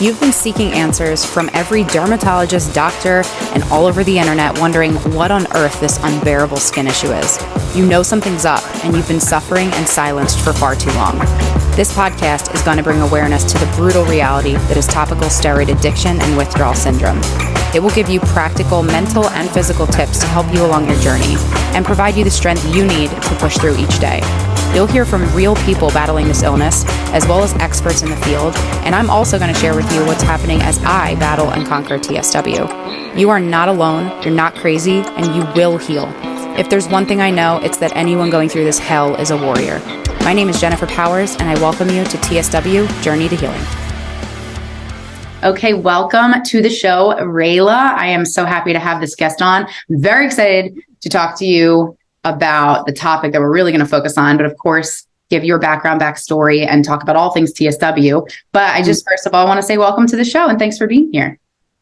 You've been seeking answers from every dermatologist, doctor, and all over the internet, wondering what on earth this unbearable skin issue is. You know something's up, and you've been suffering and silenced for far too long. This podcast is going to bring awareness to the brutal reality that is topical steroid addiction and withdrawal syndrome. It will give you practical mental and physical tips to help you along your journey and provide you the strength you need to push through each day. You'll hear from real people battling this illness, as well as experts in the field, and I'm also going to share with you what's happening as I battle and conquer TSW. You are not alone, you're not crazy, and you will heal. If there's one thing I know, it's that anyone going through this hell is a warrior. My name is Jennifer Powers, and I welcome you to TSW Journey to Healing. Okay, welcome to the show, Rayla. I am so happy to have this guest on. I'm very excited to talk to you about the topic that we're really going to focus on, but of course, give your backstory, and talk about all things TSW. But I just, first of all, want to say welcome to the show and thanks for being here.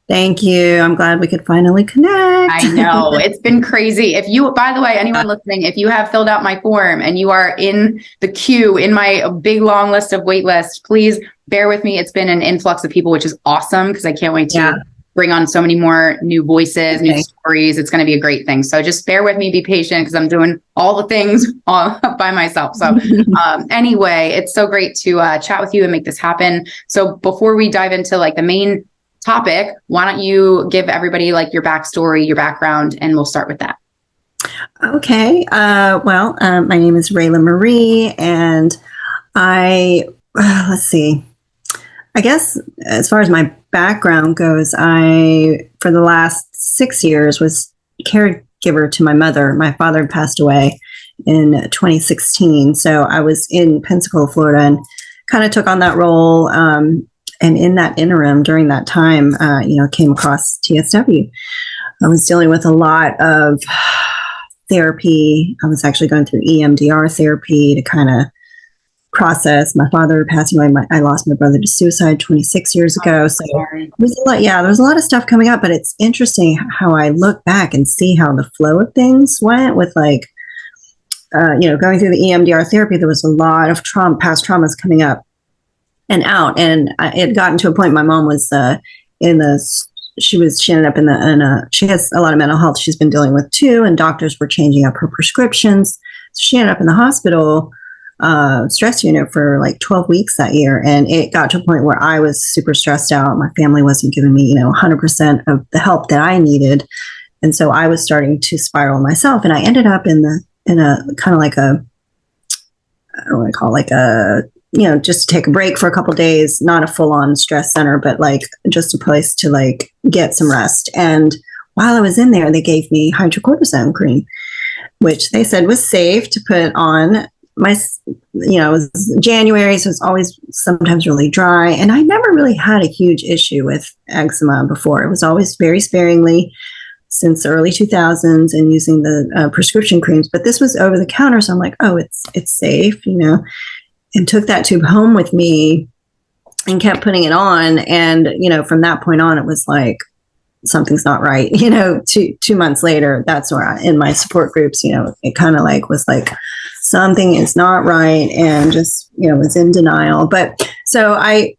Thank you. I'm glad we could finally connect. I know, it's been crazy. If you, by the way, anyone listening, if you have filled out my form and you are in the queue in my big long list of wait lists, please bear with me. It's been an influx of people, which is awesome because I can't wait to bring on so many more new voices, new stories. It's going to be a great thing. So just bear with me, be patient, because I'm doing all the things all by myself. So anyway, it's so great to chat with you and make this happen. So before we dive into like the main topic, why don't you give everybody like your backstory, your background, and we'll start with that. Okay. My name is Rayla Marie, and let's see. I guess as far as my background goes, I, for the last 6 years, was caregiver to my mother. My father passed away in 2016. So I was in Pensacola, Florida, and kind of took on that role. And in that interim, during that time, came across TSW. I was dealing with a lot of therapy. I was actually going through EMDR therapy to kind of process my father passing away. I lost my brother to suicide 26 years ago. So there was a lot of stuff coming up, but it's interesting how I look back and see how the flow of things went with going through the EMDR therapy. There was a lot of past traumas coming up and out. And it had gotten to a point, my mom was she ended up she has a lot of mental health she's been dealing with too. And doctors were changing up her prescriptions. So she ended up in the hospital stress unit for like 12 weeks that year. And it got to a point where I was super stressed out. My family wasn't giving me, 100% of the help that I needed. And so I was starting to spiral myself. And I ended up in a kind of like I don't want to call it like a, just to take a break for a couple of days, not a full on stress center, but like just a place to like get some rest. And while I was in there, they gave me hydrocortisone cream, which they said was safe to put on. It was January, so it's always sometimes really dry. And I never really had a huge issue with eczema before. It was always very sparingly since the early 2000s and using the prescription creams. But this was over the counter. So I'm like, oh, it's safe, and took that tube home with me and kept putting it on. And, from that point on, it was like, something's not right. 2 months later, that's where in my support groups, it kind of like was like, something is not right, and just, was in denial. But so I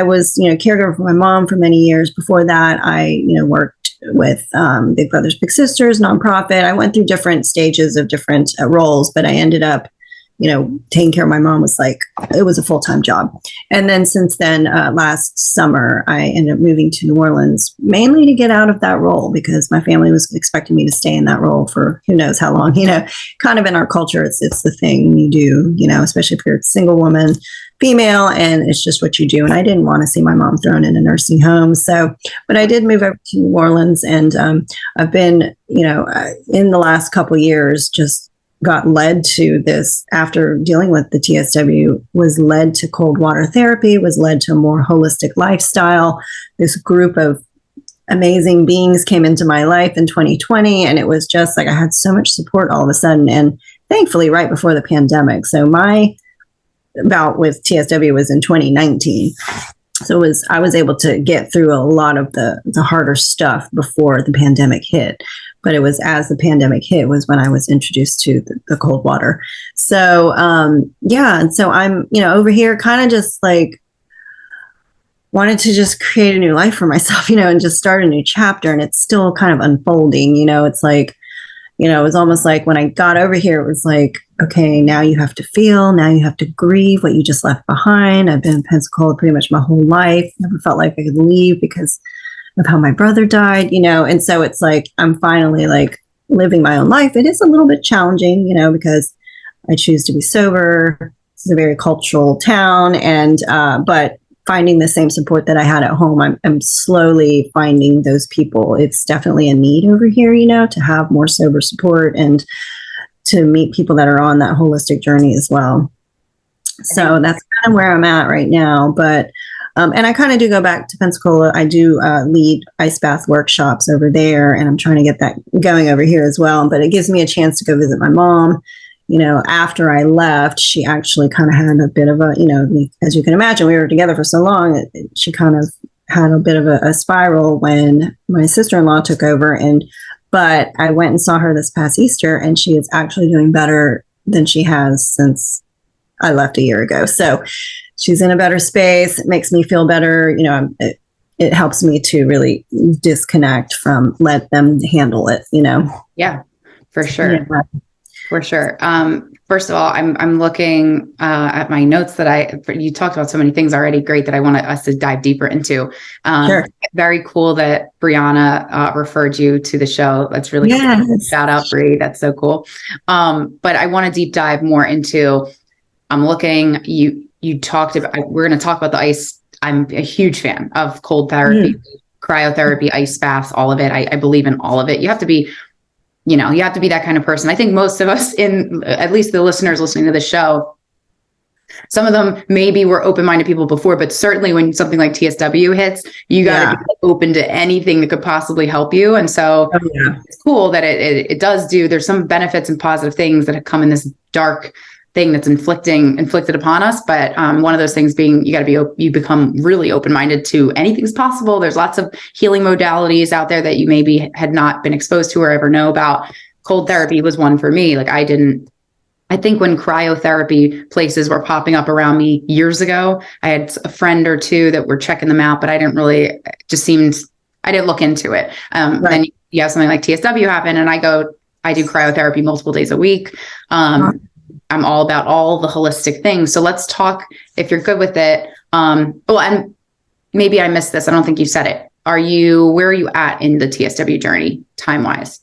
was, caregiver for my mom for many years. Before that, I, worked with Big Brothers Big Sisters nonprofit. I went through different stages of different roles, but I ended up, taking care of my mom was like, it was a full-time job. And then since then, last summer, I ended up moving to New Orleans, mainly to get out of that role because my family was expecting me to stay in that role for who knows how long, kind of in our culture, it's the thing you do, especially if you're a single woman, female, and it's just what you do. And I didn't want to see my mom thrown in a nursing home. So, but I did move over to New Orleans, and I've been, in the last couple of years, just got led to this after dealing with the TSW, was led to cold water therapy, was led to a more holistic lifestyle. This group of amazing beings came into my life in 2020, and it was just like I had so much support all of a sudden, and thankfully right before the pandemic. So my bout with TSW was in 2019. So I was able to get through a lot of the harder stuff before the pandemic hit. But it was as the pandemic hit was when I was introduced to the cold water. So, and so I'm, over here kind of just like wanted to just create a new life for myself, and just start a new chapter. And it's still kind of unfolding, it's like, it was almost like when I got over here, it was like, okay, now you have to feel, now you have to grieve what you just left behind. I've been in Pensacola pretty much my whole life. Never felt like I could leave because of how my brother died, and so it's like, I'm finally like living my own life. It is a little bit challenging, because I choose to be sober. It's a very cultural town. And, but finding the same support that I had at home, I'm slowly finding those people. It's definitely a need over here, to have more sober support and to meet people that are on that holistic journey as well. So that's kind of where I'm at right now. But, and I kind of do go back to Pensacola. I do lead ice bath workshops over there, and I'm trying to get that going over here as well. But it gives me a chance to go visit my mom. After I left, she actually kind of had a bit of a, as you can imagine, we were together for so long. She kind of had a bit of a spiral when my sister-in-law took over. But I went and saw her this past Easter, and she is actually doing better than she has since I left a year ago. So she's in a better space. It makes me feel better. It helps me to really disconnect from, let them handle it, Yeah, for sure. Yeah. For sure. First of all, I'm looking at my notes that you talked about so many things already. Great that I want us to dive deeper into. Sure. Very cool that Brianna referred you to the show. That's really cool. Shout out, Bri. That's so cool. But I want to deep dive more into. I'm looking. You talked about. We're going to talk about the ice. I'm a huge fan of cold therapy, cryotherapy, ice baths, all of it. I believe in all of it. You have to be. You have to be that kind of person. I think most of us, at least the listeners listening to the show, some of them maybe were open-minded people before, but certainly when something like TSW hits, you got to be open to anything that could possibly help you. And so it's cool that it does there's some benefits and positive things that have come in this dark thing that's inflicted upon us. But one of those things being, you become really open-minded to anything's possible. There's lots of healing modalities out there that you maybe had not been exposed to or ever know about. Cold therapy was one for me. Like I think when cryotherapy places were popping up around me years ago, I had a friend or two that were checking them out, but I didn't look into it. Then you have something like TSW happen, and I do cryotherapy multiple days a week. I'm all about all the holistic things. So let's talk, if you're good with it. And maybe I missed this. I don't think you said it. Where are you at in the TSW journey time-wise?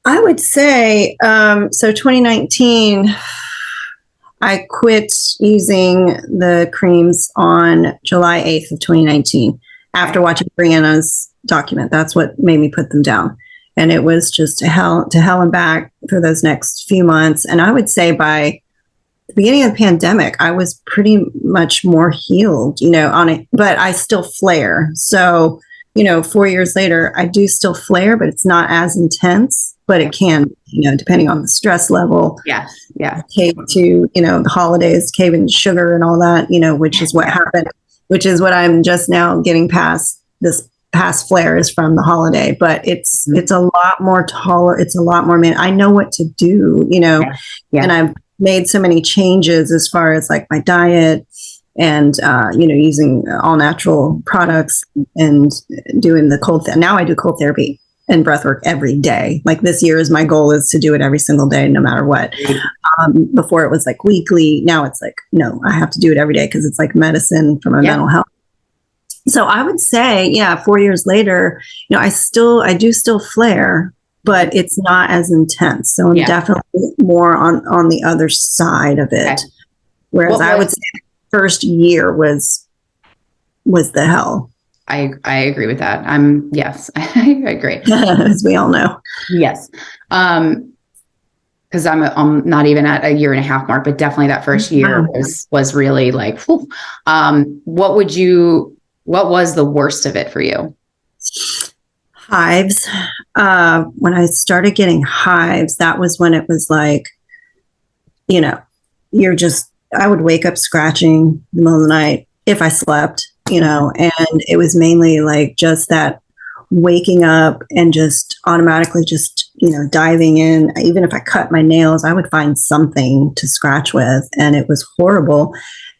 I would say, so 2019, I quit using the creams on July 8th of 2019 after watching Brianna's document. That's what made me put them down. And it was just to hell and back for those next few months. And I would say by the beginning of the pandemic, I was pretty much more healed, on it, but I still flare. So, 4 years later, I do still flare, but it's not as intense, but it can, depending on the stress level. Yes. Yeah. Cave to, the holidays, cave into sugar and all that, which is what happened, which is what I'm just now getting past. This past flare is from the holiday, but it's a lot more it's a lot more, I know what to do, and I've made so many changes as far as like my diet and, using all natural products and doing the now I do cold therapy and breathwork every day. Like this year my goal is to do it every single day, no matter what. Before it was like weekly. Now it's like, no, I have to do it every day because it's like medicine for my mental health. So I would say, 4 years later, I do still flare, but it's not as intense. So I'm definitely more on the other side of it. Okay. Whereas I would say the first year was the hell. I agree with that. Yes, I agree. As we all know. Yes. Because I'm not even at a year and a half mark, but definitely that first year was really like, whew. What was the worst of it for you? Hives. When I started getting hives, that was when it was like, I would wake up scratching in the middle of the night if I slept, and it was mainly like just that waking up and just automatically just, diving in. Even if I cut my nails, I would find something to scratch with, and it was horrible.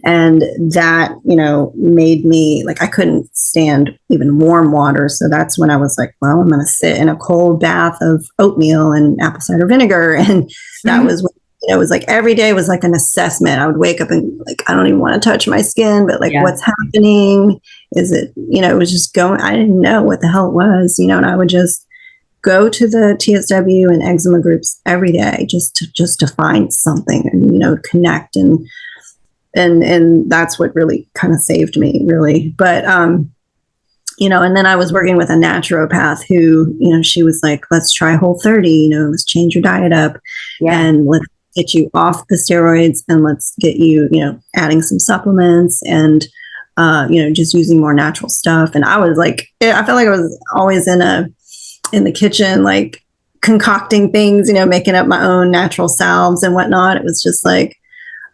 And that, made me like, I couldn't stand even warm water. So that's when I was like, well, I'm going to sit in a cold bath of oatmeal and apple cider vinegar. And that was when, it was like every day was like an assessment. I would wake up and like, I don't even want to touch my skin, but like, what's happening? Is it, it was just going, I didn't know what the hell it was, and I would just go to the TSW and eczema groups every day just to find something and, connect. And that's what really kind of saved me, really. But, and then I was working with a naturopath who, she was like, let's try Whole30, let's change your diet up and let's get you off the steroids and let's get you, adding some supplements and, just using more natural stuff. And I was like, I felt like I was always in the kitchen, like concocting things, making up my own natural salves and whatnot. It was just like,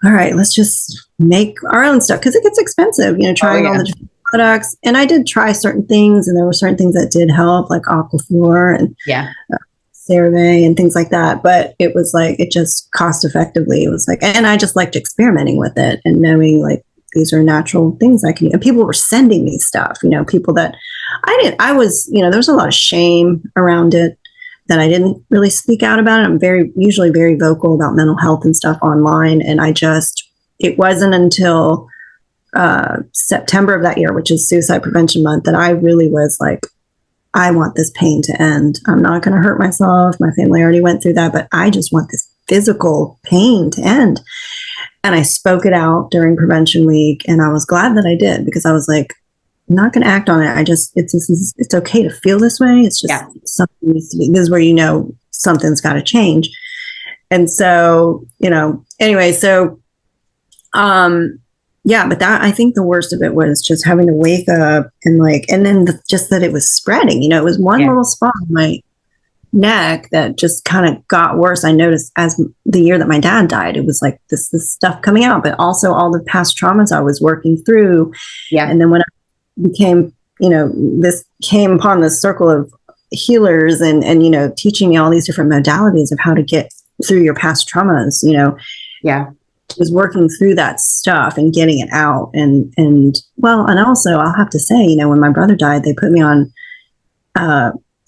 all right, let's just make our own stuff because it gets expensive, trying all the different products. And I did try certain things, and there were certain things that did help, like Aquaphor and CeraVe and things like that. But it was like, it just cost effectively. It was like, and I just liked experimenting with it and knowing like these are natural things I can. And people were sending me stuff, people that I was, there's a lot of shame around it that I didn't really speak out about it. I'm usually very vocal about mental health and stuff online. And it wasn't until September of that year, which is Suicide Prevention Month, that I really was like, I want this pain to end. I'm not going to hurt myself. My family already went through that, but I just want this physical pain to end. And I spoke it out during Prevention Week. And I was glad that I did, because I was like, I'm not going to act on it. It's okay to feel this way. It's just something needs to be, this is where, something's got to change. And so, anyway, so, but that, I think the worst of it was just having to wake up and then just that it was spreading, it was one little spot on my neck that just kind of got worse. I noticed as the year that my dad died, it was like this stuff coming out, but also all the past traumas I was working through. Yeah. And then when I became, this came upon this circle of healers and, teaching me all these different modalities of how to get through your past traumas, was working through that stuff and getting it out. And also I'll have to say, when my brother died, they put me on,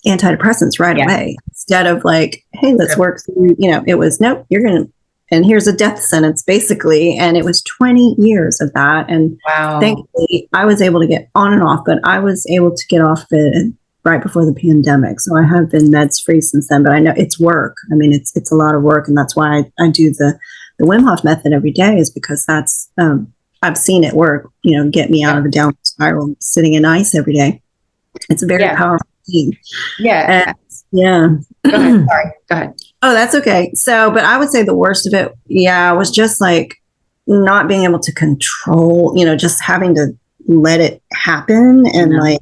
antidepressants right away, instead of like, hey, let's work through, it was, nope, you're going to, and here's a death sentence basically. And it was 20 years of that. And thankfully I was able to get on and off, but I was able to get off it right before the pandemic. So I have been meds free since then, but I know it's work. I mean, it's a lot of work. And that's why I do the Wim Hof method every day, is because that's, I've seen it work, get me out of a downward spiral, sitting in ice every day. It's a very powerful thing. Yeah. And, Go ahead. Sorry. Go ahead. Oh, that's okay. So, but I would say the worst of it, was just like not being able to control, just having to let it happen and like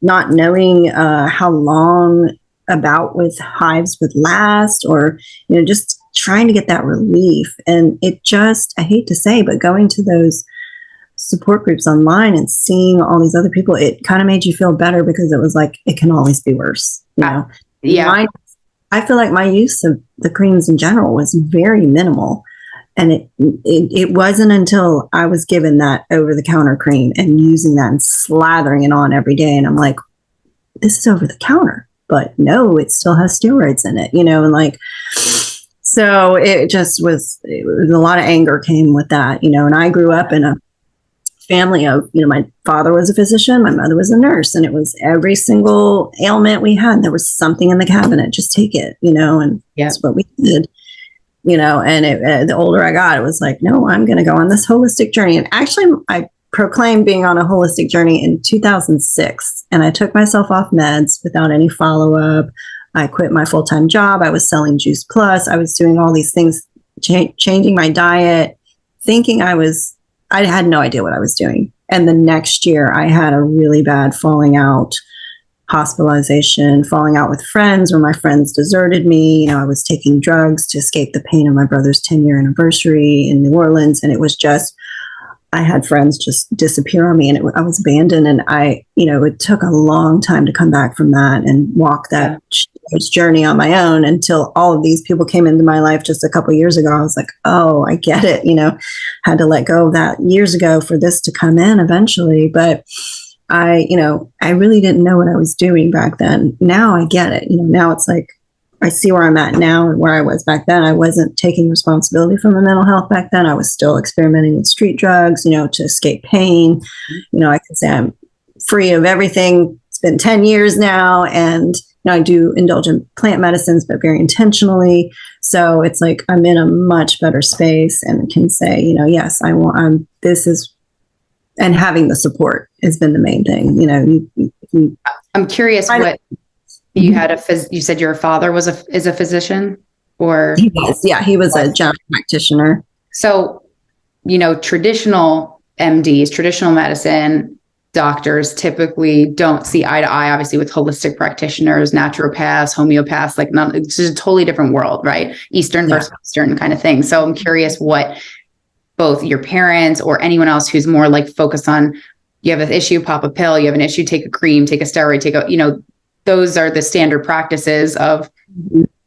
not knowing how long a bout with hives would last, or, just trying to get that relief. And it just, I hate to say, but going to those support groups online and seeing all these other people, it kind of made you feel better, because it was like, it can always be worse, I feel like my use of the creams in general was very minimal. And it wasn't until I was given that over-the-counter cream and using that and slathering it on every day. And I'm like, this is over the counter, but no, it still has steroids in it, and like, so it just was, a lot of anger came with that, and I grew up in a family of, my father was a physician, my mother was a nurse, and it was every single ailment we had, there was something in the cabinet, just take it, and that's what we did, and the older I got, it was like, no, I'm going to go on this holistic journey. And actually I proclaimed being on a holistic journey in 2006, and I took myself off meds without any follow-up. I quit my full-time job. I was selling Juice Plus. I was doing all these things, changing my diet, thinking I had no idea what I was doing. And the next year I had a really bad falling out, hospitalization, falling out with friends, where my friends deserted me. I was taking drugs to escape the pain of my brother's 10-year anniversary in New Orleans. And it was just, I had friends just disappear on me, and I was abandoned. And it took a long time to come back from that and walk that journey on my own until all of these people came into my life just a couple of years ago. I was like, oh, I get it. Had to let go of that years ago for this to come in eventually. But I really didn't know what I was doing back then. Now I get it. Now it's like, I see where I'm at now and where I was back then. I wasn't taking responsibility for my mental health back then. I was still experimenting with street drugs, to escape pain. I can say I'm free of everything. It's been 10 years now. And I do indulge in plant medicines, but very intentionally. So it's like I'm in a much better space and can say, yes, and having the support has been the main thing. I'm curious what you had you said your father is a physician, or he was, yeah, he was a general practitioner. So, traditional MDs, traditional medicine doctors typically don't see eye to eye, obviously, with holistic practitioners, naturopaths, homeopaths, it's just a totally different world, right? Eastern versus Western kind of thing. So I'm curious what both your parents or anyone else who's more focused on, you have an issue, pop a pill, you have an issue, take a cream, take a steroid, those are the standard practices of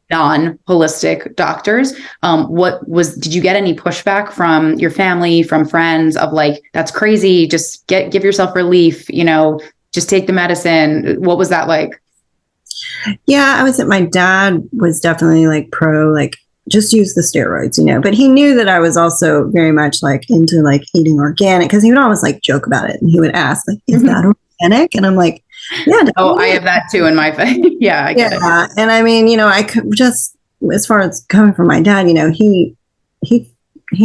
non-holistic doctors. Did you get any pushback from your family, from friends of that's crazy, just give yourself relief, just take the medicine? What was that like? Yeah, my dad was definitely pro, just use the steroids, but he knew that I was also very much into eating organic, because he would always joke about it. And he would ask, is that organic? And I'm like, yeah. Oh, I have that too in my face. Yeah, I get it. And I could just, as far as coming from my dad, he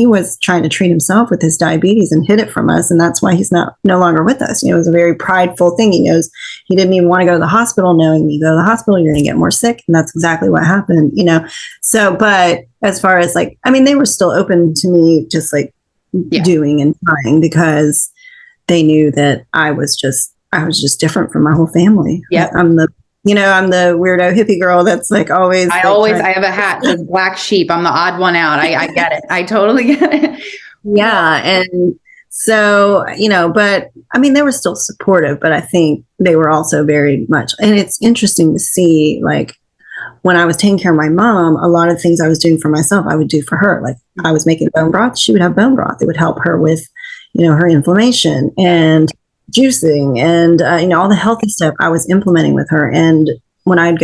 was trying to treat himself with his diabetes and hid it from us. And that's why he's no longer with us. It was a very prideful thing. He knows he didn't even want to go to the hospital, knowing you go to the hospital, you're going to get more sick. And that's exactly what happened, So, but as far as they were still open to me just doing and trying, because they knew that I was just different from my whole family. Yeah. I'm the weirdo hippie girl that's always. I have a hat that says black sheep. I'm the odd one out. I get it. I totally get it. Yeah. And so, but they were still supportive, but I think they were also very much, and it's interesting to see, when I was taking care of my mom, a lot of things I was doing for myself, I would do for her. I was making bone broth. She would have bone broth. It would help her with, her inflammation, and juicing and, all the healthy stuff I was implementing with her. And when I'd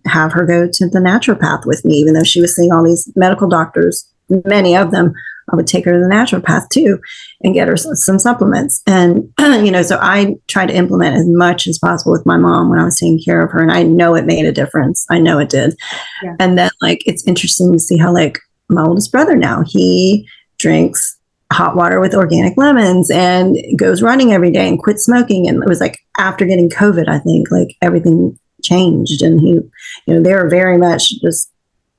have her go to the naturopath with me, even though she was seeing all these medical doctors, many of them, I would take her to the naturopath too and get her some supplements. And, so I tried to implement as much as possible with my mom when I was taking care of her. And I know it made a difference. I know it did. Yeah. And then it's interesting to see how my oldest brother now, he drinks hot water with organic lemons and goes running every day and quit smoking. And it was after getting COVID, I think everything changed, and he, they were very much just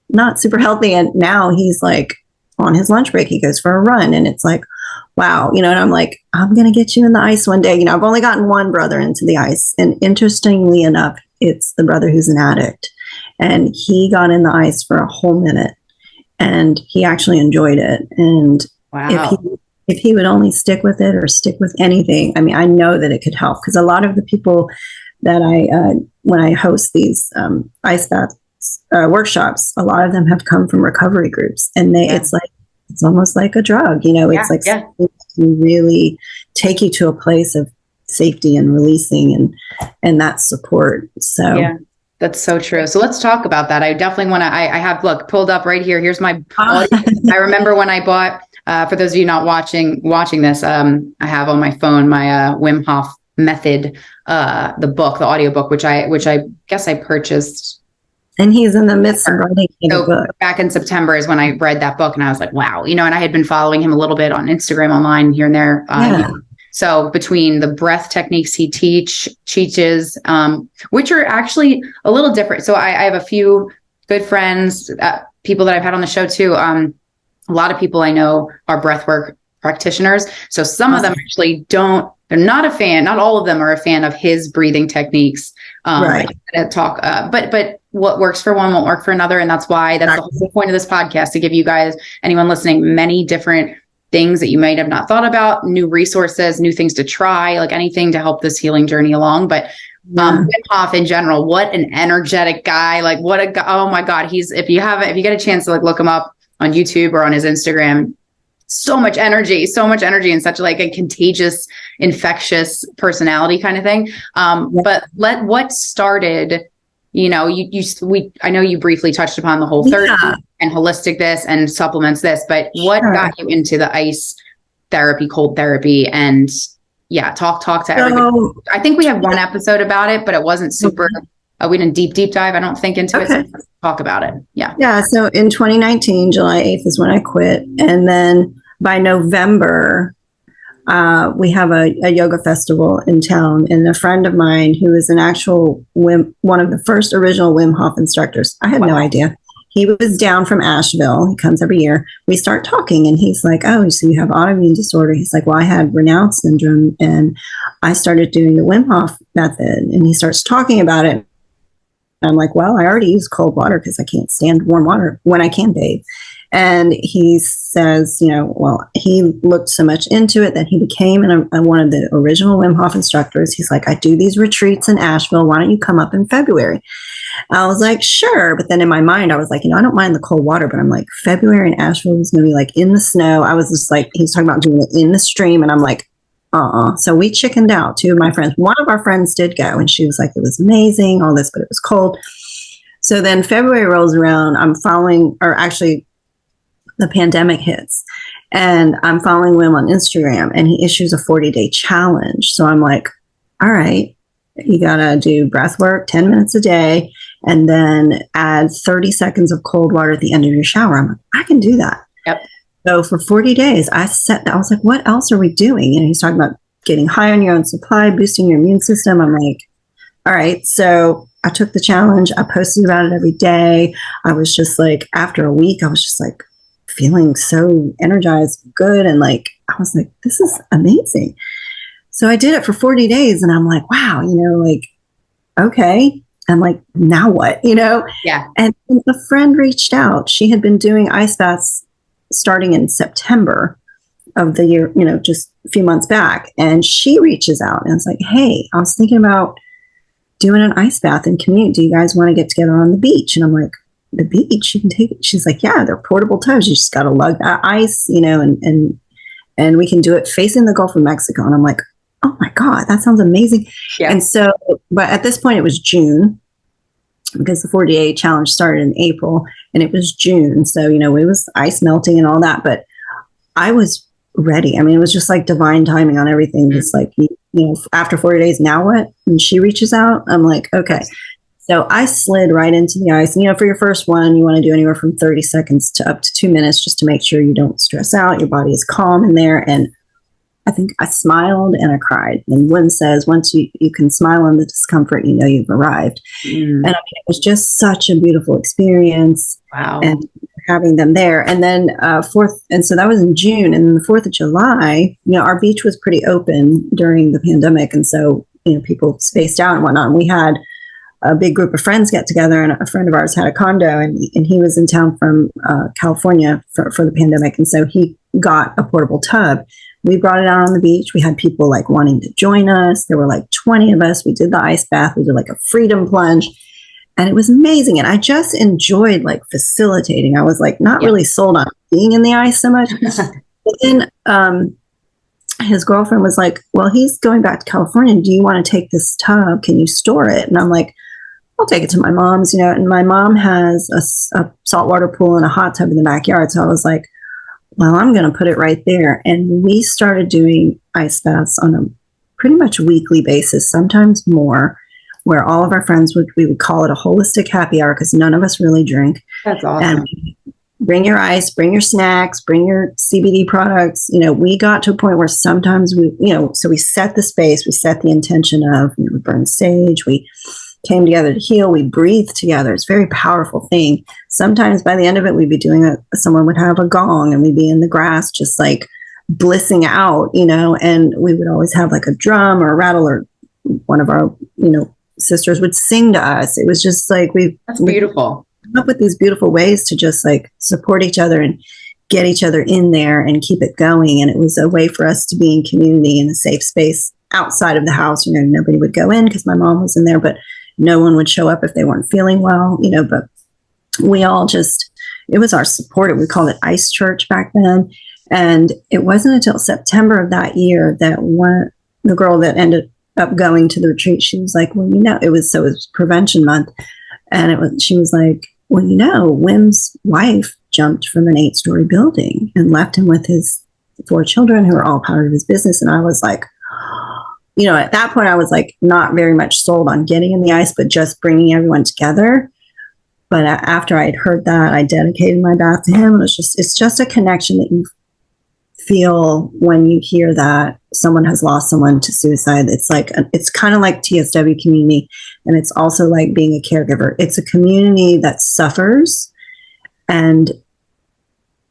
not super healthy. And now he's on his lunch break, he goes for a run, and it's wow, and I'm I'm going to get you in the ice one day. I've only gotten one brother into the ice. And interestingly enough, it's the brother who's an addict, and he got in the ice for a whole minute and he actually enjoyed it. And wow. If he would only stick with it or stick with anything, I know that it could help, because a lot of the people that when I host these ice bath workshops, a lot of them have come from recovery groups, and it's almost like a drug, it's can really take you to a place of safety and releasing and that support. So yeah. That's so true. So let's talk about that. I definitely want to, I have, pulled up right here. Here's my, I remember when I bought, for those of you not watching this, I have on my phone, my Wim Hof method, the book, the audiobook, which I guess I purchased. And he's in the midst of writing the book. Back in September is when I read that book, and I was like, wow, and I had been following him a little bit on Instagram, online, here and there. So between the breath techniques he teaches, which are actually a little different. So I have a few good friends, people that I've had on the show too. A lot of people I know are breathwork practitioners. So some of them actually they're not a fan. Not all of them are a fan of his breathing techniques. Right. But what works for one won't work for another. And that's the whole point of this podcast, to give you guys, anyone listening, many different things that you might have not thought about, new resources, new things to try, like anything to help this healing journey along. But Wim Hof in general, what an energetic guy. Like what a guy. Oh my God. If you get a chance to like look him up on YouTube or on his Instagram, so much energy and such like a contagious, infectious personality kind of thing. But what started, I know you briefly touched upon the whole 30 and holistic this and supplements this, but what got you into the ice therapy, cold therapy, and talk to everybody. I think we have one episode about it, but it wasn't super, we didn't deep dive, I don't think, into it. So let's talk about it. Yeah. So in 2019, July 8th is when I quit. And then by November, we have a yoga festival in town. And a friend of mine who is an actual one of the first original Wim Hof instructors, I had no idea. He was down from Asheville. He comes every year. We start talking and he's like, oh, so you have autoimmune disorder. He's like, well, I had Raynaud syndrome and I started doing the Wim Hof method. And he starts talking about it. I'm like, well, I already use cold water because I can't stand warm water when I can bathe. And he says, he looked so much into it that he became one of the original Wim Hof instructors. He's like, I do these retreats in Asheville. Why don't you come up in February? I was like, sure. But then in my mind, I was like, I don't mind the cold water, but I'm like, February in Asheville is going to be like in the snow. I was just like, he was talking about doing it in the stream. And I'm like, So we chickened out. Two of my friends, one of our friends did go and she was like, it was amazing, all this, but it was cold. So then February rolls around. The pandemic hits and I'm following Wim on Instagram and he issues a 40-day challenge. So I'm like, all right, you got to do breath work, 10 minutes a day, and then add 30 seconds of cold water at the end of your shower. I'm like, I can do that. Yep. So for 40 days, I was like, what else are we doing? He's talking about getting high on your own supply, boosting your immune system. I'm like, all right. So I took the challenge. I posted about it every day. I was just like, after a week, I was just like, feeling so energized, good. And like, I was like, this is amazing. So I did it for 40 days and I'm like, wow, okay. I'm like, now what, Yeah. And a friend reached out. She had been doing ice baths starting in September of the year, just a few months back. And she reaches out and it's like, hey, I was thinking about doing an ice bath in Commute. Do you guys want to get together on the beach? And I'm like, the beach, you can take it. She's like, yeah, they're portable tubs. You just got to lug that ice, and we can do it facing the Gulf of Mexico. And I'm like, oh my God, that sounds amazing. Yeah. And so, but at this point it was June because the 40-day challenge started in April and it was June. So, it was ice melting and all that, but I was ready. I mean, it was just like divine timing on everything. Mm-hmm. It's like, after 40 days, now what? And she reaches out. I'm like, okay. So I slid right into the ice. And, for your first one, you want to do anywhere from 30 seconds to up to 2 minutes just to make sure you don't stress out. Your body is calm in there. And I think I smiled and I cried. And Wim says, once you can smile in the discomfort, you've arrived. And I mean, it was just such a beautiful experience. Wow. And having them there. And then so that was in June. And then the 4th of July, our beach was pretty open during the pandemic. And so, people spaced out and whatnot. And we had a big group of friends get together, and a friend of ours had a condo, and he was in town from California for the pandemic. And so he got a portable tub. We brought it out on the beach. We had people like wanting to join us. There were like 20 of us. We did the ice bath. We did like a freedom plunge, and it was amazing. And I just enjoyed like facilitating. I was like not really sold on being in the ice so much. But then his girlfriend was like, well, he's going back to California. Do you want to take this tub? Can you store it? And I'm like, I'll take it to my mom's, and my mom has a saltwater pool and a hot tub in the backyard. So I was like, well, I'm going to put it right there. And we started doing ice baths on a pretty much weekly basis, sometimes more, where all of our friends we would call it a holistic happy hour because none of us really drink. That's awesome. And bring your ice, bring your snacks, bring your CBD products. We got to a point where sometimes so we set the space, we set the intention of, we burn sage, we came together to heal, we breathed together. It's a very powerful thing. Sometimes by the end of it, we'd be doing someone would have a gong and we'd be in the grass, just like blissing out, and we would always have like a drum or a rattle, or one of our, sisters would sing to us. It was just like, that's beautiful. Up with these beautiful ways to just like support each other and get each other in there and keep it going. And it was a way for us to be in community in a safe space outside of the house. Nobody would go in because my mom was in there, but no one would show up if they weren't feeling well, but we all just, it was our support. We called it Ice Church back then. And it wasn't until September of that year that the girl that ended up going to the retreat, she was like, well, it was prevention month. And she was like, well, Wim's wife jumped from an 8-story building and left him with his 4 children who are all part of his business. And I was like, at that point, I was like not very much sold on getting in the ice, but just bringing everyone together. But after I had heard that, I dedicated my bath to him. It's just a connection that you feel when you hear that someone has lost someone to suicide. It's kind of like TSW community. And it's also like being a caregiver. It's a community that suffers and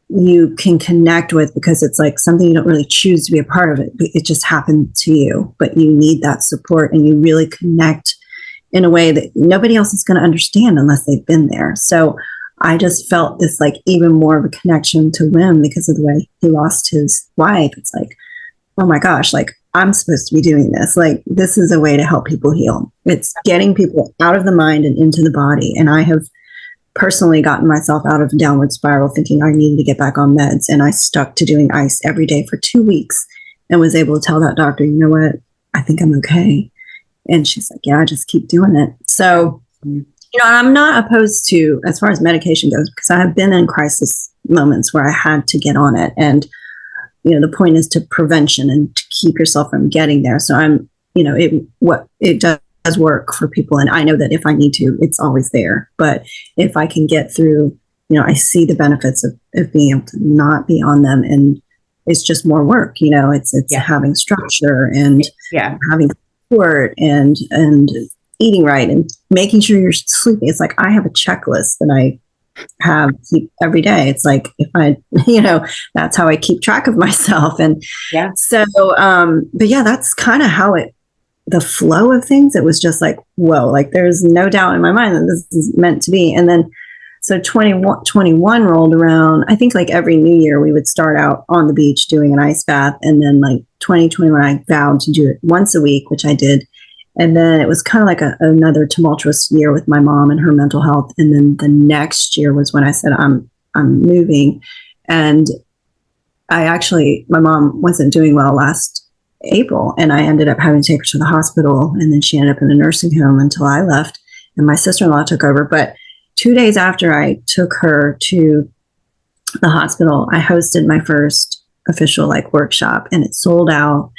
you can connect with, because it's like something you don't really choose to be a part of it. It just happened to you, but you need that support and you really connect in a way that nobody else is going to understand unless they've been there. So I just felt this like even more of a connection to Wim because of the way he lost his wife. It's like, oh my gosh, like I'm supposed to be doing this. Like this is a way to help people heal. It's getting people out of the mind and into the body. And I have personally gotten myself out of a downward spiral thinking I needed to get back on meds. And I stuck to doing ice every day for 2 weeks and was able to tell that doctor, you know what, I think I'm okay. And she's like, yeah, just keep doing it. So, and I'm not opposed to, as far as medication goes, because I have been in crisis moments where I had to get on it. And, the point is to prevention and to keep yourself from getting there. So it does work for people. And I know that if I need to, it's always there. But if I can get through, I see the benefits of being able to not be on them. And it's just more work, it's having structure and having support and eating right and making sure you're sleeping. It's like, I have a checklist that I have every day. It's like, if I, that's how I keep track of myself. And so, but yeah, that's kind of how the flow of things, it was just like, whoa, like there's no doubt in my mind that this is meant to be. And then, so 2021 rolled around. I think like every new year we would start out on the beach doing an ice bath. And then like 2021, I vowed to do it once a week, which I did. And then it was kind of like another tumultuous year with my mom and her mental health. And then the next year was when I said, I'm moving. And my mom wasn't doing well last April. And I ended up having to take her to the hospital. And then she ended up in a nursing home until I left and my sister-in-law took over. But 2 days after I took her to the hospital, I hosted my first official workshop and it sold out.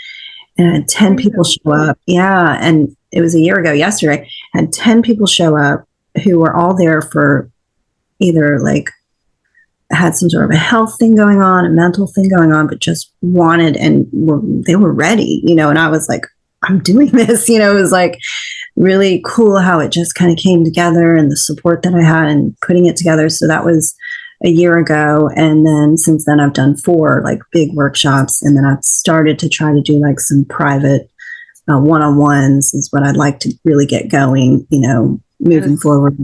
And I had 10 people show up. Yeah. And it was a year ago yesterday. I had 10 people show up who were all there for either had some sort of a health thing going on, a mental thing going on, but just wanted and they were ready, and I was like, I'm doing this, it was like really cool how it just kind of came together and the support that I had and putting it together. So that was a year ago. And then since then I've done 4 big workshops. And then I've started to try to do some private one-on-ones is what I'd like to really get going, moving forward.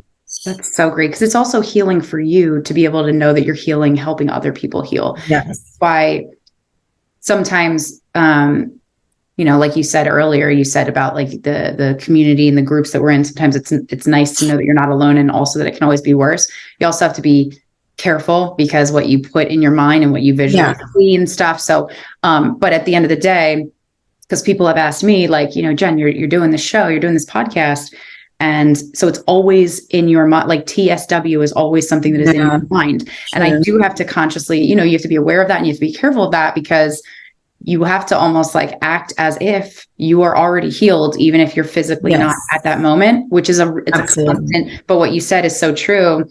That's so great. Because it's also healing for you to be able to know that you're healing, helping other people heal. Yes. By sometimes, like you said earlier, you said about the community and the groups that we're in. Sometimes it's nice to know that you're not alone and also that it can always be worse. You also have to be careful because what you put in your mind and what you visually see and stuff. So, but at the end of the day, because people have asked me Jen, you're doing this show, you're doing this podcast. And so it's always in your mind, TSW is always something that is in your mind. Sure. And I do have to consciously, you have to be aware of that and you have to be careful of that because you have to almost act as if you are already healed, even if you're physically not at that moment, which is it's a constant. But what you said is so true.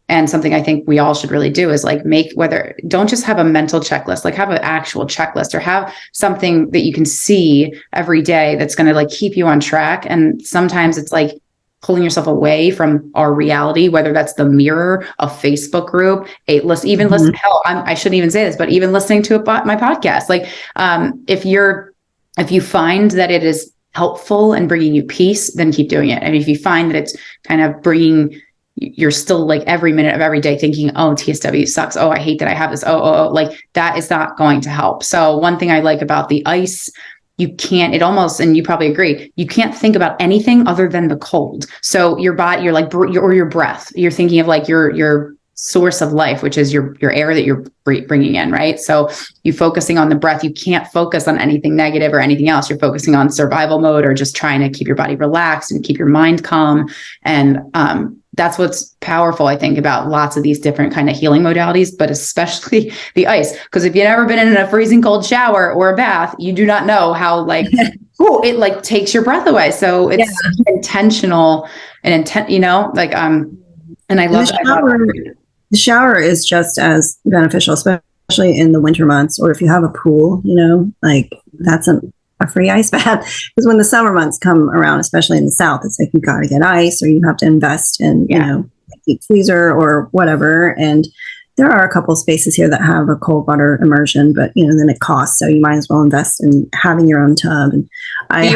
And something I think we all should really do is don't just have a mental checklist, have an actual checklist or have something that you can see every day that's going to keep you on track. And sometimes it's pulling yourself away from our reality, whether that's the mirror, a Facebook group, listen, hell, I shouldn't even say this, but even listening to my podcast, if you find that it is helpful and bringing you peace, then keep doing it. And if you find that it's kind of bringing you're still like every minute of every day thinking, oh, TSW sucks. Oh, I hate that I have this. Oh, like that is not going to help. So one thing I like about the ice, you can't, it almost, and you probably agree, you can't think about anything other than the cold. So your body, you're like, or your breath, you're thinking of like your source of life, which is your air that you're bringing in, right? So you focusing on the breath, you can't focus on anything negative or anything else. You're focusing on survival mode or just trying to keep your body relaxed and keep your mind calm. And that's what's powerful, I think, about lots of these different kind of healing modalities, but especially the ice. Because if you've never been in a freezing cold shower or a bath, you do not know how like, it like takes your breath away. So it's intentional and intent, like, and I love that. The shower is just as beneficial, especially in the winter months, or if you have a pool, like that's a free ice bath. Because when the summer months come around, especially in the South, it's like you got to get ice or you have to invest in, a deep freezer or whatever. And there are a couple spaces here that have a cold water immersion, but then it costs. So you might as well invest in having your own tub. And do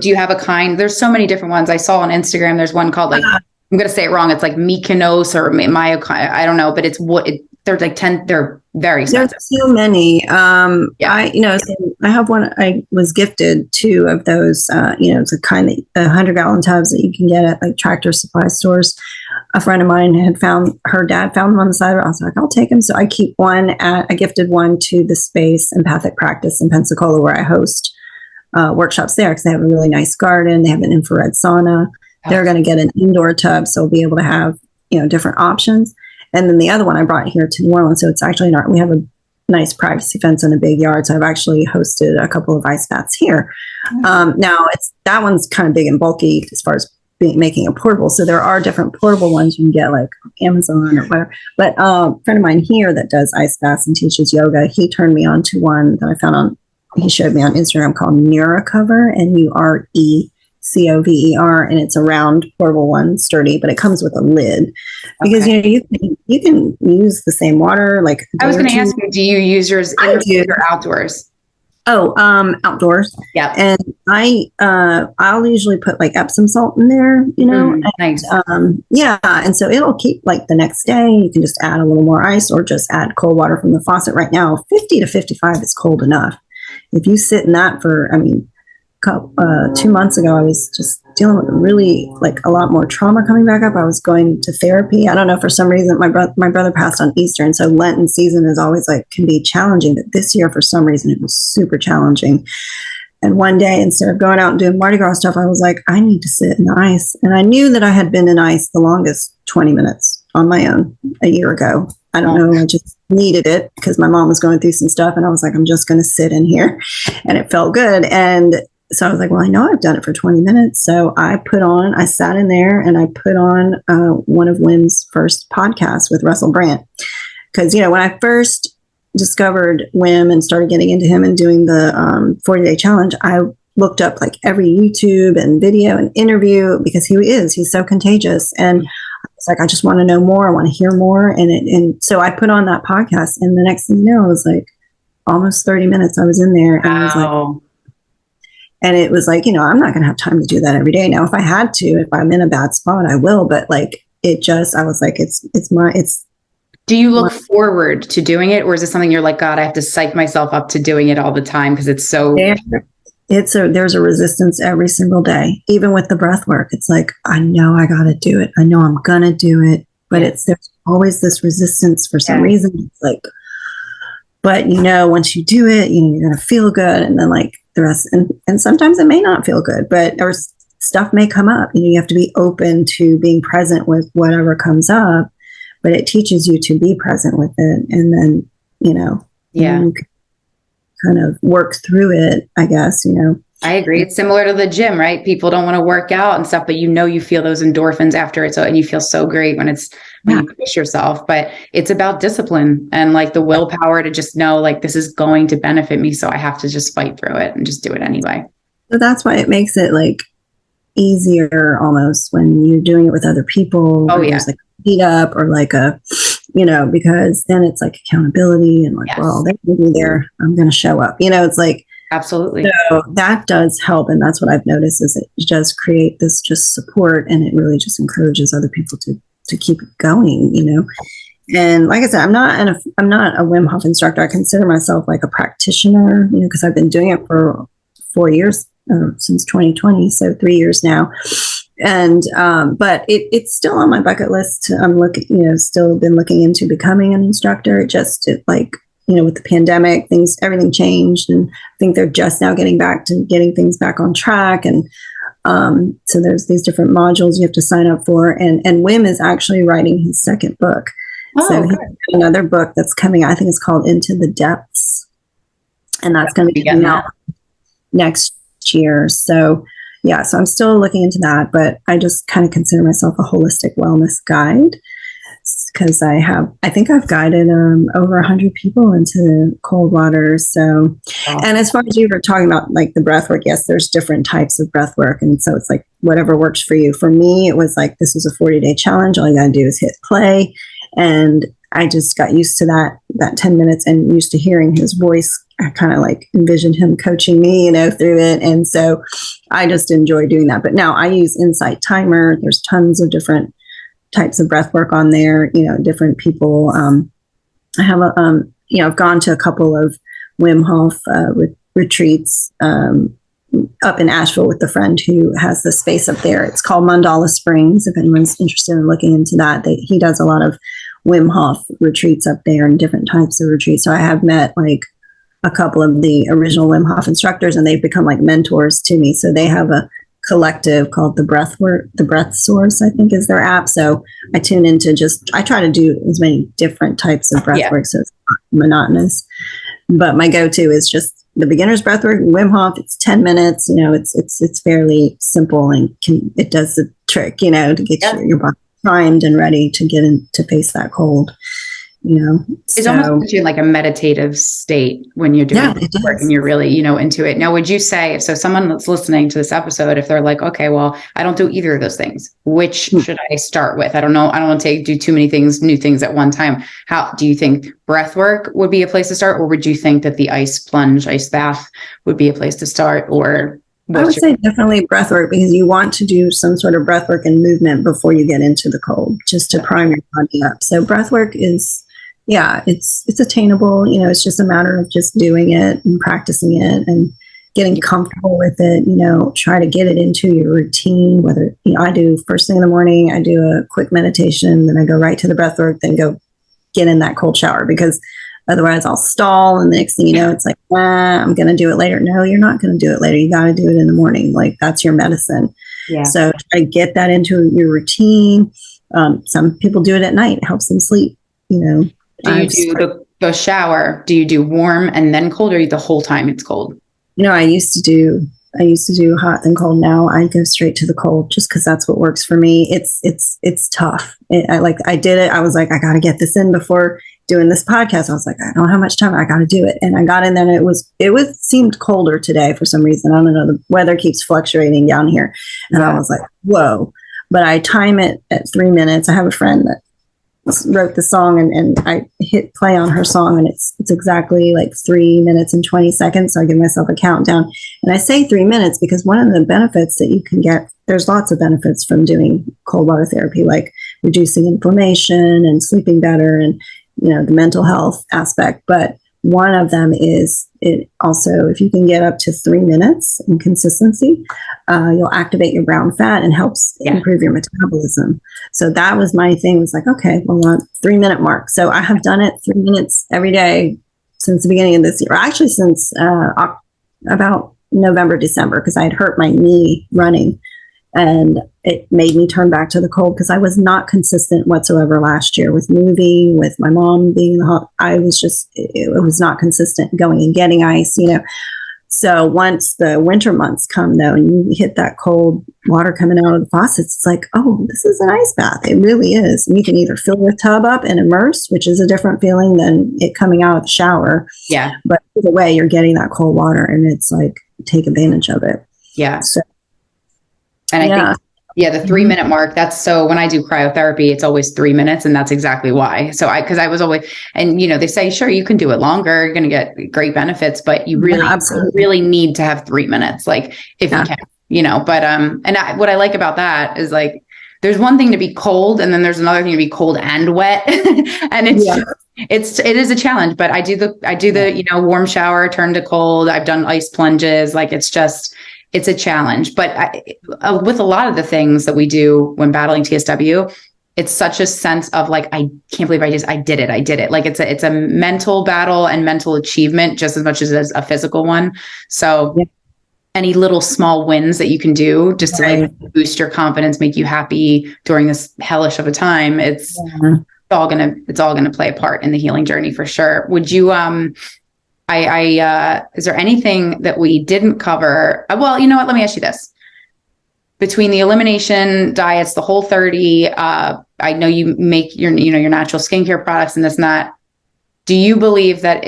you have a kind? There's so many different ones. I saw on Instagram. There's one called like, I'm going to say it wrong. It's like Mykonos or I don't know, but it's they're like 10, they're very expensive. There's so many. I have one, I was gifted 2 of those, it's a kind of 100-gallon tubs that you can get at like Tractor Supply stores. A friend of mine her dad found them on the side. I was like, I'll take them. So I keep one I gifted one to the Space Empathic Practice in Pensacola, where I host workshops there, because they have a really nice garden. They have an infrared sauna. They're going to get an indoor tub, so we'll be able to have, different options. And then the other one I brought here to New Orleans. So it's actually we have a nice privacy fence and a big yard. So I've actually hosted a couple of ice baths here. Now that one's kind of big and bulky as far as making it portable. So there are different portable ones you can get like Amazon or whatever. But a friend of mine here that does ice baths and teaches yoga, he turned me on to one that I found he showed me on Instagram called Nurecover, Nurecover, and it's a round portable one, sturdy, but it comes with a lid because you can use the same water. Like I was going to ask you, do you use yours indoors or outdoors? Outdoors. Yeah. And I'll usually put like Epsom salt in there, nice. And so it'll keep like the next day. You can just add a little more ice or just add cold water from the faucet. Right now, 50 to 55 is cold enough. If you sit in that for, 2 months ago, I was just dealing with really like a lot more trauma coming back up. I was going to therapy. I don't know, for some reason, my brother passed on Easter. And so Lenten season is always can be challenging. But this year, for some reason, it was super challenging. And one day, instead of going out and doing Mardi Gras stuff, I was like, I need to sit in the ice. And I knew that I had been in ice the longest 20 minutes on my own a year ago. I don't know. I just needed it because my mom was going through some stuff. And I was like, I'm just going to sit in here. And it felt good. And so I was like, well, I know I've done it for 20 minutes. So I sat in there and I put on one of Wim's first podcasts with Russell Brand. Because, when I first discovered Wim and started getting into him and doing the 40-day challenge, I looked up like every YouTube and video and interview because he's so contagious. And I was like, I just want to know more. I want to hear more. And so I put on that podcast. And the next thing you know, it was like almost 30 minutes I was in there. And I was like, and it was like, I'm not going to have time to do that every day. Now, if I had to, if I'm in a bad spot, I will. But I was like, do you look forward to doing it? Or is it something you're like, God, I have to psych myself up to doing it all the time because it's so. There's a resistance every single day, even with the breath work. It's like, I know I got to do it. I know I'm going to do it. But there's always this resistance for some reason. It's like, but once you do it, you're going to feel good. And then like the rest, and sometimes it may not feel good, or stuff may come up. You have to be open to being present with whatever comes up, but it teaches you to be present with it. And then, you can kind of work through it, I guess, I agree. It's similar to the gym, right? People don't want to work out and stuff, but you feel those endorphins after it. So, and you feel so great when you push yourself, but it's about discipline and like the willpower to just know like, this is going to benefit me. So I have to just fight through it and just do it anyway. So that's why it makes it like easier almost when you're doing it with other people. Oh yeah. There's like a meet up or like a, because then it's like accountability and like, well, they're going to be there. I'm going to show up. It's like, absolutely. So that does help. And that's what I've noticed is it does create this just support and it really just encourages other people to to keep going, And like I said, I'm not a Wim Hof instructor. I consider myself like a practitioner, because I've been doing it for 4 years, since 2020, so 3 years now. And but it's still on my bucket list. I'm looking, still been looking into becoming an instructor. With the pandemic, everything changed, and I think they're just now getting things back on track. And so there's these different modules you have to sign up for. And Wim is actually writing his second book. So he has another book that's coming out. I think it's called Into the Depths, and that's going to be coming out next year. So yeah, so I'm still looking into that, but I just kind of consider myself a holistic wellness guide, because I think I've guided over 100 people into cold water. So, and as far as you were talking about like the breath work, yes, there's different types of breath work. And so it's like whatever works for you. For me, it was like, this was a 40-day challenge. All you got to do is hit play. And I just got used to that 10 minutes and used to hearing his voice. I kind of like envisioned him coaching me, through it. And so I just enjoy doing that. But now I use Insight Timer. There's tons of different types of breath work on there, different people. I have I've gone to a couple of Wim Hof retreats up in Asheville with a friend who has the space up there. It's called Mandala Springs. If anyone's interested in looking into that, he does a lot of Wim Hof retreats up there and different types of retreats. So I have met like a couple of the original Wim Hof instructors, and they've become like mentors to me. So they have a collective called the Breath Source, I think is their app. So I tune into I try to do as many different types of breath work, so it's not monotonous. But my go-to is just the beginner's breath work, Wim Hof. It's 10 minutes, it's fairly simple, and it does the trick, to get your body primed and ready to get in to face that cold. It's almost like a meditative state when you're doing this work and you're really, into it. Now, would you say, so someone that's listening to this episode, if they're like, okay, well, I don't do either of those things, which should I start with? I don't know. I don't want to do too many new things at one time. How do you think breath work would be a place to start? Or would you think that the ice bath would be a place to start? Or I would say definitely breath work, because you want to do some sort of breath work and movement before you get into the cold, just to prime your body up. So breath work is, it's attainable. It's just a matter of just doing it and practicing it and getting comfortable with it. Try to get it into your routine. Whether I do first thing in the morning, I do a quick meditation, then I go right to the breath work, then go get in that cold shower, because otherwise I'll stall. And the next thing you know, it's like, I'm going to do it later. No, you're not going to do it later. You got to do it in the morning. Like that's your medicine. Yeah. So try to get that into your routine. Some people do it at night. It helps them sleep, Do you do the shower? Do you do warm and then cold, or the whole time it's cold? I used to do hot then cold. Now I go straight to the cold, just because that's what works for me. It's tough. I did it. I was like, I got to get this in before doing this podcast. I was like, I don't have much time. I got to do it. And I got in there, and it seemed colder today for some reason. I don't know. The weather keeps fluctuating down here. And I was like, whoa. But I time it at 3 minutes. I have a friend that wrote the song, and I hit play on her song, and it's exactly like 3 minutes and 20 seconds. So I give myself a countdown, and I say 3 minutes because one of the benefits that you can get, there's lots of benefits from doing cold water therapy, like reducing inflammation and sleeping better, and the mental health aspect. But one of them is it also, if you can get up to 3 minutes in consistency, you'll activate your brown fat and helps improve your metabolism. So that was my thing. It was like, okay, well, 3 minute mark. So I have done it 3 minutes every day since the beginning of this year. Actually, since about November, December, because I had hurt my knee running, and it made me turn back to the cold, because I was not consistent whatsoever last year with moving, with my mom being in the hospital. It was not consistent going and getting ice, So once the winter months come, though, and you hit that cold water coming out of the faucets, it's like, oh, this is an ice bath. It really is. And you can either fill your tub up and immerse, which is a different feeling than it coming out of the shower. Yeah. But either way, you're getting that cold water, and it's like, take advantage of it. Yeah. So, and I think, the 3 minute mark, that's so when I do cryotherapy, it's always 3 minutes. And that's exactly why. So because I was always, and they say, sure, you can do it longer. You're going to get great benefits, but you really need to have 3 minutes, like if you can, but, what I like about that is like, there's one thing to be cold, and then there's another thing to be cold and wet. And it is a challenge, but I do the, warm shower, turn to cold. I've done ice plunges. Like, it's a challenge, but with a lot of the things that we do when battling TSW, it's such a sense of like, I can't believe I did it. Like, it's a mental battle and mental achievement just as much as a physical one. So any little small wins that you can do just to like boost your confidence, make you happy during this hellish of a time, it's all gonna play a part in the healing journey for sure. Would you is there anything that we didn't cover? Well, you know what? Let me ask you this. Between the elimination diets, the Whole30, I know you make your natural skincare products and this and that. Do you believe that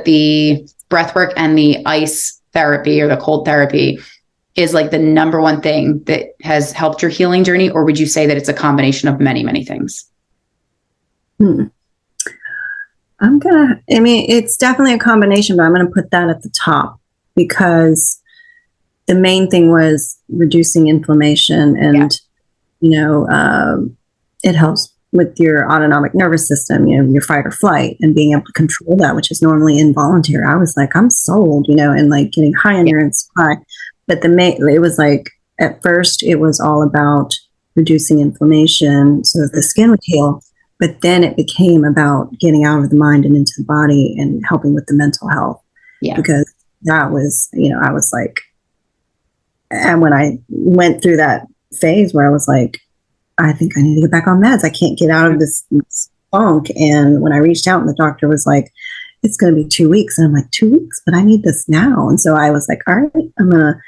the breathwork and the ice therapy or the cold therapy is like the number one thing that has helped your healing journey? Or would you say that it's a combination of many, many things? It's definitely a combination, but I'm going to put that at the top because the main thing was reducing inflammation and, it helps with your autonomic nervous system, your fight or flight, and being able to control that, which is normally involuntary. I was like, I'm sold, and like getting high endurance supply. But it was like, at first it was all about reducing inflammation so that the skin would heal. But then it became about getting out of the mind and into the body and helping with the mental health. Yeah. Because that was, I was like, and when I went through that phase where I was like, I think I need to get back on meds. I can't get out of this funk. And when I reached out and the doctor was like, it's going to be 2 weeks. And I'm like, 2 weeks, but I need this now. And so I was like, all right, I'm going to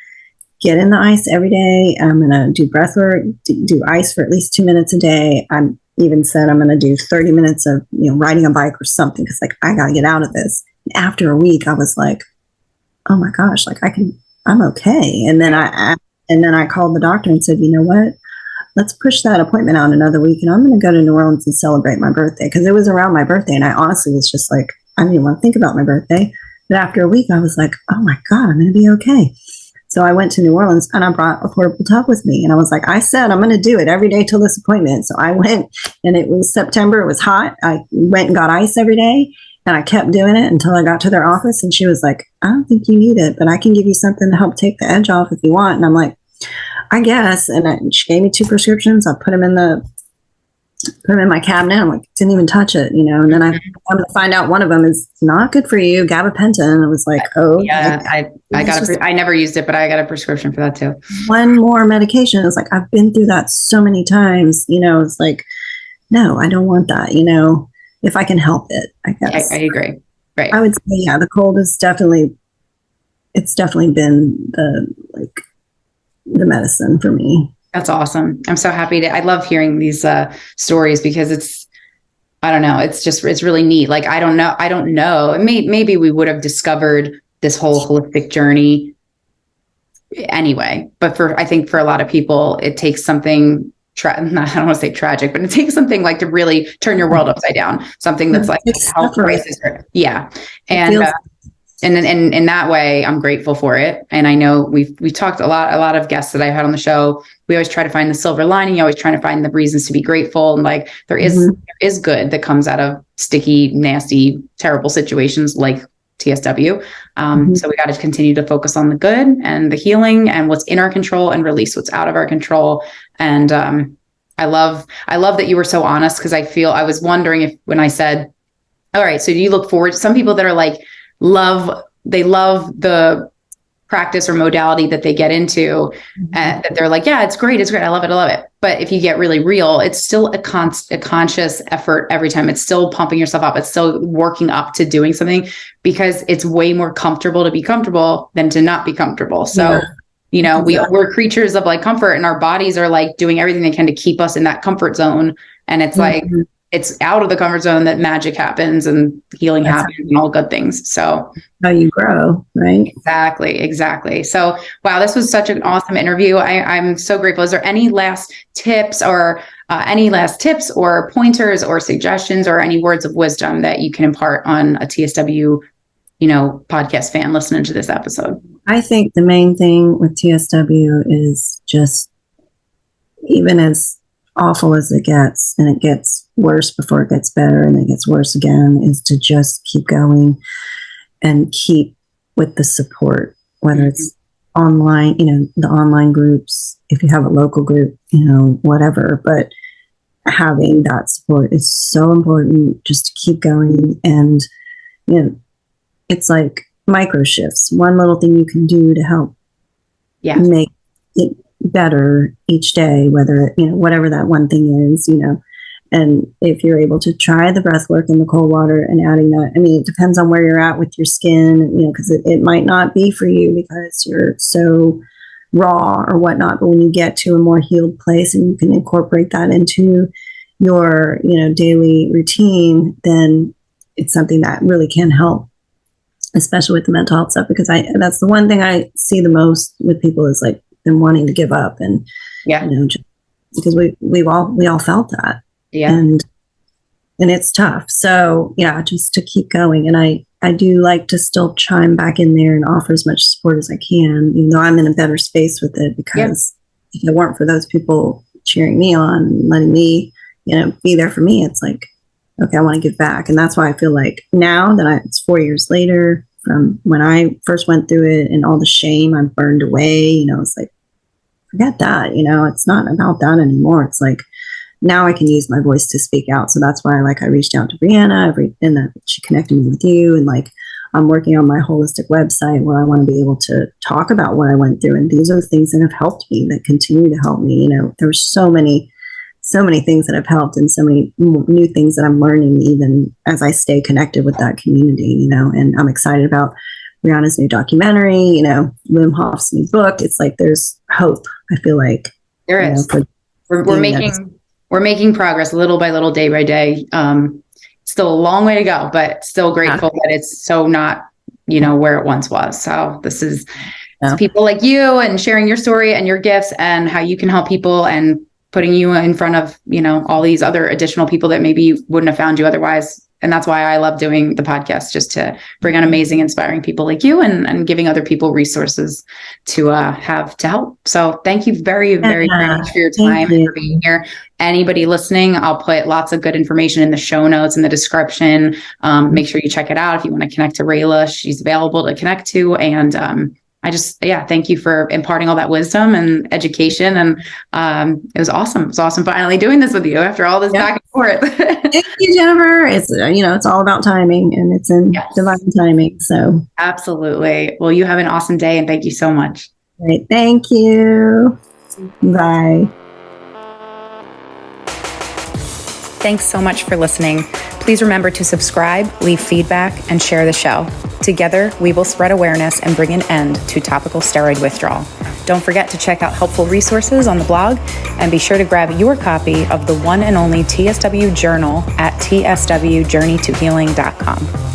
get in the ice every day. I'm going to do breath work, do ice for at least 2 minutes a day. I'm even said I'm going to do 30 minutes of, riding a bike or something. Cause like, I got to get out of this. And after a week, I was like, oh my gosh, like I'm okay. And then I called the doctor and said, you know what? Let's push that appointment out another week. And I'm going to go to New Orleans and celebrate my birthday. Cause it was around my birthday. And I honestly was just like, I didn't even want to think about my birthday. But after a week, I was like, oh my God, I'm going to be okay. So I went to New Orleans and I brought a portable tub with me. And I was like, I said, I'm going to do it every day till this appointment. So I went, and it was September. It was hot. I went and got ice every day. And I kept doing it until I got to their office. And she was like, I don't think you need it, but I can give you something to help take the edge off if you want. And I'm like, I guess. And she gave me 2 prescriptions. I put them in my cabinet. I'm like, didn't even touch it, And then I'm going to find out one of them is not good for you, gabapentin. And I was like, oh, yeah. I never used it, but I got a prescription for that too. One more medication. It was like, I've been through that so many times. It's like, no, I don't want that. If I can help it, I guess. I agree. Right. I would say, yeah, the cold is definitely been the medicine for me. That's awesome. I'm so happy I love hearing these stories because I don't know. It's really neat. Like, I don't know. Maybe we would have discovered this whole holistic journey anyway, but I think for a lot of people, it takes something I don't want to say tragic, but it takes something like to really turn your world upside down. Something that's like health crisis. Yeah. And in that way, I'm grateful for it. And I know we've talked a lot of guests that I've had on the show. We always try to find the silver lining. You always trying to find the reasons to be grateful. And like, there is good that comes out of sticky, nasty, terrible situations like TSW. So we got to continue to focus on the good and the healing and what's in our control and release what's out of our control. And I love that you were so honest, because I was wondering if when I said, all right, so do you look forward to some people that are like, they love the practice or modality that they get into, and that they're like, yeah, it's great. I love it. But if you get really real, it's still a conscious effort every time. It's still pumping yourself up. It's still working up to doing something, because it's way more comfortable to be comfortable than to not be comfortable. So, we're creatures of like comfort, and our bodies are like doing everything they can to keep us in that comfort zone. And it's like, it's out of the comfort zone that magic happens and healing happens and all good things. So how you grow, right? Exactly. So, wow, this was such an awesome interview. I'm so grateful. Is there any last tips or pointers or suggestions or any words of wisdom that you can impart on a TSW, podcast fan listening to this episode? I think the main thing with TSW is just even as awful as it gets, and it gets worse before it gets better, and it gets worse again, is to just keep going and keep with the support, whether it's online, the online groups, if you have a local group, whatever. But having that support is so important, just to keep going. And, it's like micro shifts, one little thing you can do to help make it better each day, whether, whatever that one thing is, and if you're able to try the breath work in the cold water and adding that, it depends on where you're at with your skin, because it might not be for you because you're so raw or whatnot. But when you get to a more healed place and you can incorporate that into your, daily routine, then it's something that really can help, especially with the mental health stuff, because that's the one thing I see the most with people is like them wanting to give up. And, just because we all felt that. Yeah. And it's tough. So just to keep going. And I do like to still chime back in there and offer as much support as I can, even though I'm in a better space with it, because if it weren't for those people cheering me on and letting me, be there for me, it's like, okay, I want to give back. And that's why I feel like now that it's 4 years later from when I first went through it and all the shame I've burned away, it's like, forget that, it's not about that anymore. It's like, now I can use my voice to speak out. So that's why I reached out to Brianna and she connected me with you. And I'm working on my holistic website where I want to be able to talk about what I went through. And these are the things that have helped me, that continue to help me. There's so many things that have helped, and so many new things that I'm learning, even as I stay connected with that community, and I'm excited about Brianna's new documentary, Wim Hof's new book. It's like, there's hope. I feel like there is. We're making progress little by little, day by day. Still a long way to go, but still grateful that it's so not, where it once was. So this is people like you and sharing your story and your gifts and how you can help people, and putting you in front of, all these other additional people that maybe wouldn't have found you otherwise. And that's why I love doing the podcast, just to bring on amazing, inspiring people like you, and giving other people resources to have to help. So thank you very, very, very much for your time and for being here. Anybody listening, I'll put lots of good information in the show notes, in the description. Make sure you check it out. If you want to connect to Rayla, she's available to connect to. And thank you for imparting all that wisdom and education. And it was awesome. It was awesome finally doing this with you after all this back and forth. Thank you, Jennifer. It's, it's all about timing, and it's in divine timing. So absolutely. Well, you have an awesome day, and thank you so much. Great. Thank you. Bye. Thanks so much for listening. Please remember to subscribe, leave feedback, and share the show. Together, we will spread awareness and bring an end to topical steroid withdrawal. Don't forget to check out helpful resources on the blog, and be sure to grab your copy of the one and only TSW Journal at tswjourneytohealing.com.